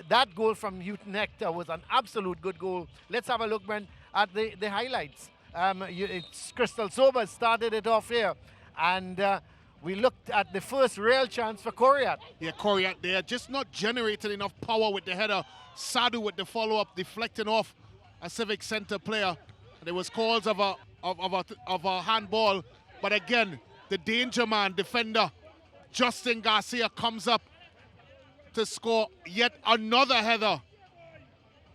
that goal from Houghton Hector was an absolute good goal. Let's have a look, Brent, at the highlights. It's Crystal Sobers started it off here, and we looked at the first real chance for Coriat. Yeah, Coriat there, just not generating enough power with the header. Sadu with the follow-up, deflecting off a Civic Center player. There was calls of a handball, but again, the danger man, defender, Justin Garcia comes up to score yet another header.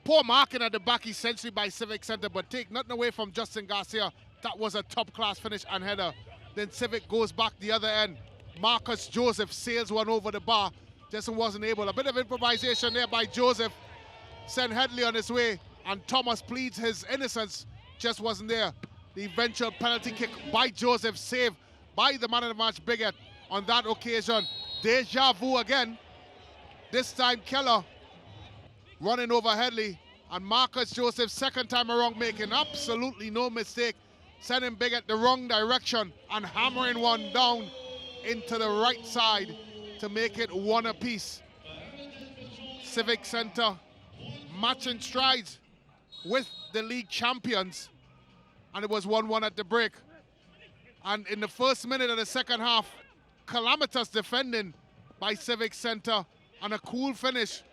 Poor marking at the back essentially by Civic Center, but take nothing away from Justin Garcia. That was a top-class finish and header. Then Civic goes back the other end. Marcus Joseph sails one over the bar, just wasn't able. A bit of improvisation there by Joseph. Sent Headley on his way, and Thomas pleads his innocence, just wasn't there. The eventual penalty kick by Joseph, saved by the man of the match, Bigot, on that occasion. Deja vu again. This time Keller running over Headley, and Marcus Joseph, second time around, making absolutely no mistake, sending Bigot the wrong direction and hammering one down into the right side to make it one apiece. Civic Center matching strides with the league champions, and it was 1-1 at the break. And in the first minute of the second half, calamitous defending by Civic Center and a cool finish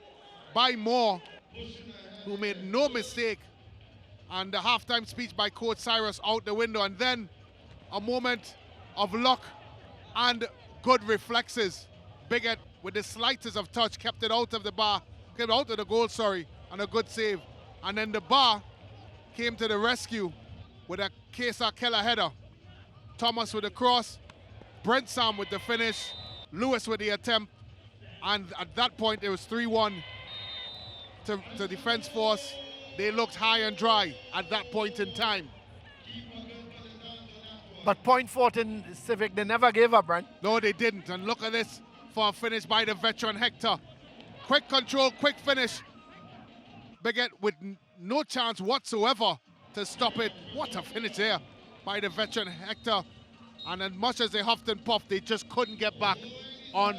by Moore, who made no mistake, and the halftime speech by Coach Cyrus out the window, and then a moment of luck and good reflexes. Bigot, with the slightest of touch, kept it out of the bar, kept it out of the goal, sorry, and a good save. And then the bar came to the rescue with a Kesa Keller header. Thomas with the cross, Brent Sam with the finish, Lewis with the attempt, and at that point it was 3-1 to Defence Force. They looked high and dry at that point in time. But Point Fortin Civic, they never gave up, Brent. No, they didn't. And look at this for a finish by the veteran Hector. Quick control, quick finish. Bigot with no chance whatsoever to stop it. What a finish there by the veteran Hector. And as much as they huffed and puffed, they just couldn't get back on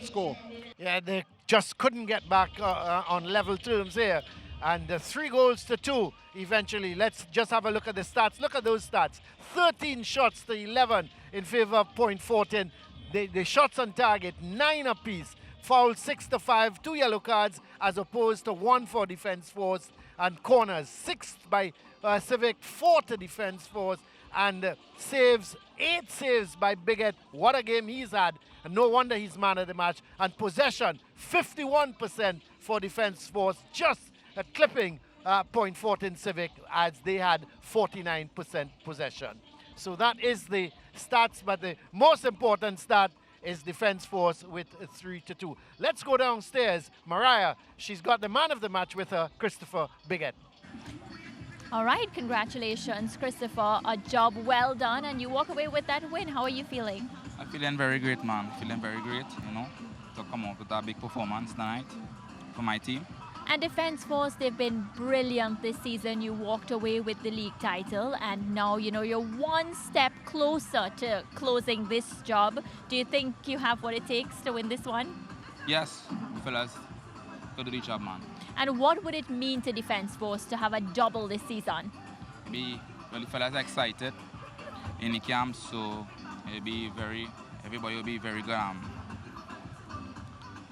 score. Yeah, they just couldn't get back on level terms here. And 3-2 eventually. Let's just have a look at the stats. Look at those stats. 13 shots to 11 in favor of Point Fortin. The shots on target, 9 apiece. Foul 6-5, 2 yellow cards, as opposed to 1 for Defence Force. And corners, 6 by Civic, 4 to Defence Force. And saves, 8 saves by Bigot. What a game he's had. And no wonder he's man of the match. And possession, 51% for Defence Force. Just clipping Point Fortin Civic, as they had 49% possession. So that is the stats, but the most important stat is Defence Force with 3-2. Let's go downstairs. Mariah, she's got the man of the match with her, Christopher Bigot. All right, congratulations, Christopher. A job well done, and you walk away with that win. How are you feeling? I'm feeling very great, man. Feeling very great, you know, to come out with a big performance tonight for my team. And Defence Force, they've been brilliant this season. You walked away with the league title, and now, you know, you're one step closer to closing this job. Do you think you have what it takes to win this one? Yes, fellas, go to the job, man. And what would it mean to Defence Force to have a double this season? Well, the fellas are excited in the camp, so everybody will be very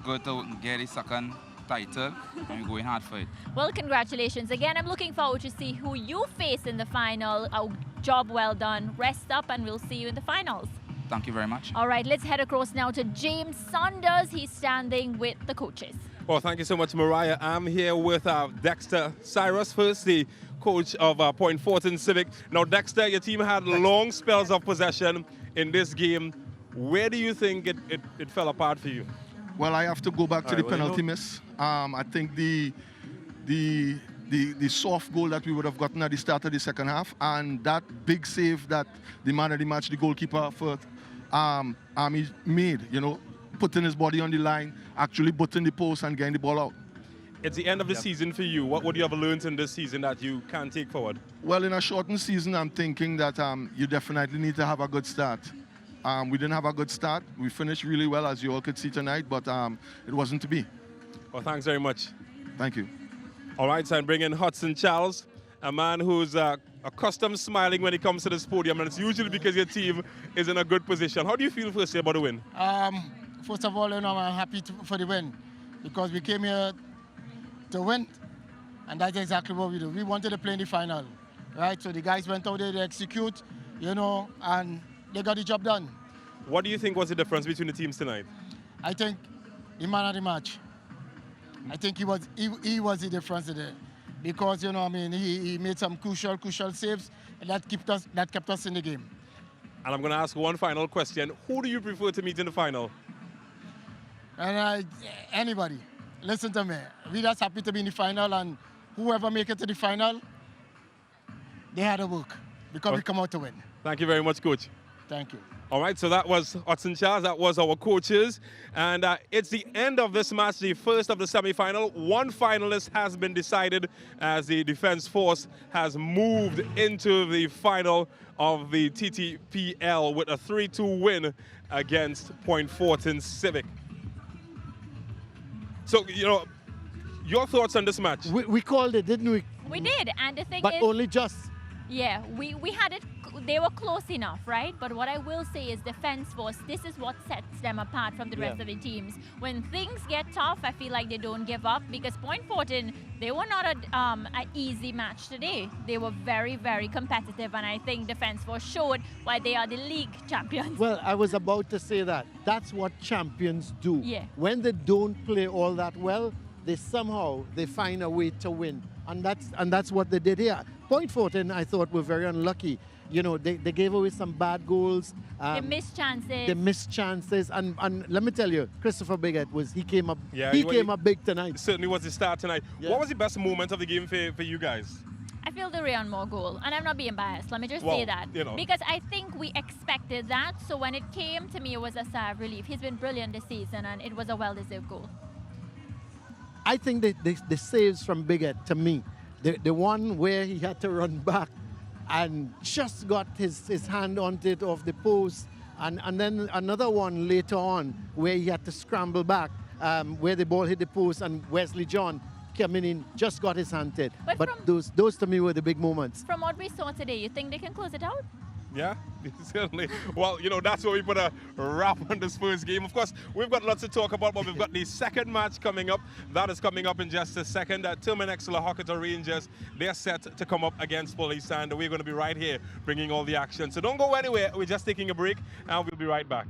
good to get the second title, and we're going hard for it. Well, congratulations again. I'm looking forward to see who you face in the final. A job well done. Rest up, and we'll see you in the finals. Thank you very much. All right, let's head across now to James Saunders. He's standing with the coaches. Well, thank you so much, Mariah. I'm here with Dexter Cyrus, first the coach of Point Fortin Civic. Now, Dexter, your team had long spells of possession in this game. Where do you think it fell apart for you? Well, I have to go back to the penalty miss. I think the soft goal that we would have gotten at the start of the second half, and that big save that the man of the match, the goalkeeper, for he made, you know, putting his body on the line, actually butting the post and getting the ball out. It's the end of the season for you. What would you have learned in this season that you can take forward? Well, in a shortened season, I'm thinking that you definitely need to have a good start. We didn't have a good start. We finished really well, as you all could see tonight, but it wasn't to be. Well, thanks very much. Thank you. All right, so I'm bringing Hudson Charles, a man who's accustomed smiling when he comes to this podium, and it's usually because your team is in a good position. How do you feel firstly about the win? First of all, I'm happy for the win because we came here to win, and that's exactly what we do. We wanted to play in the final, right? So the guys went out there to execute, and they got the job done. What do you think was the difference between the teams tonight? I think the man of the match. I think he was the difference today, because he made some crucial saves that kept us in the game. And I'm going to ask one final question: who do you prefer to meet in the final? And anybody, listen to me. We just happy to be in the final, and whoever make it to the final, they had to work because we come out to win. Thank you very much, Coach. Thank you. All right, so that was Hudson Charles, that was our coaches. And it's the end of this match, the first of the semi-final. One finalist has been decided as the Defense Force has moved into the final of the TTPL with a 3-2 win against Point Fortin Civic. So, your thoughts on this match? We called it, didn't we? We did, and the thing But is, only just. yeah, we had it. They were close enough, right? But what I will say is Defense Force, this is what sets them apart from the rest of the teams. When things get tough, I feel like they don't give up, because Point Fortin, they were not an easy match today. They were very, very competitive, and I think Defense Force showed why they are the league champions. Well, I was about to say that. That's what champions do. Yeah. When they don't play all that well, they find a way to win. And that's what they did here. Point Fortin, I thought, were very unlucky. They gave away some bad goals. They missed chances. They missed chances. And let me tell you, Christopher Biggett came up. Yeah, he came up big tonight. Certainly was the start tonight. Yeah. What was the best moment of the game for you guys? I feel the Rayon Moore goal, and I'm not being biased. Let me just say that, because I think we expected that. So when it came to me, it was a sigh of relief. He's been brilliant this season, and it was a well-deserved goal. I think the saves from Biggett, to me, the one where he had to run back and just got his hand onto it off the post, and then another one later on where he had to scramble back, where the ball hit the post, and Wesley John coming in just got his hand to it. But those to me were the big moments. From what we saw today, you think they can close it out? Yeah, certainly. Well, that's where we put a wrap on this first game. Of course, we've got lots to talk about, but we've got the second match coming up. That is coming up in just a second. Terminex Lahokata Rangers, they're set to come up against Police, and we're going to be right here bringing all the action. So don't go anywhere. We're just taking a break, and we'll be right back.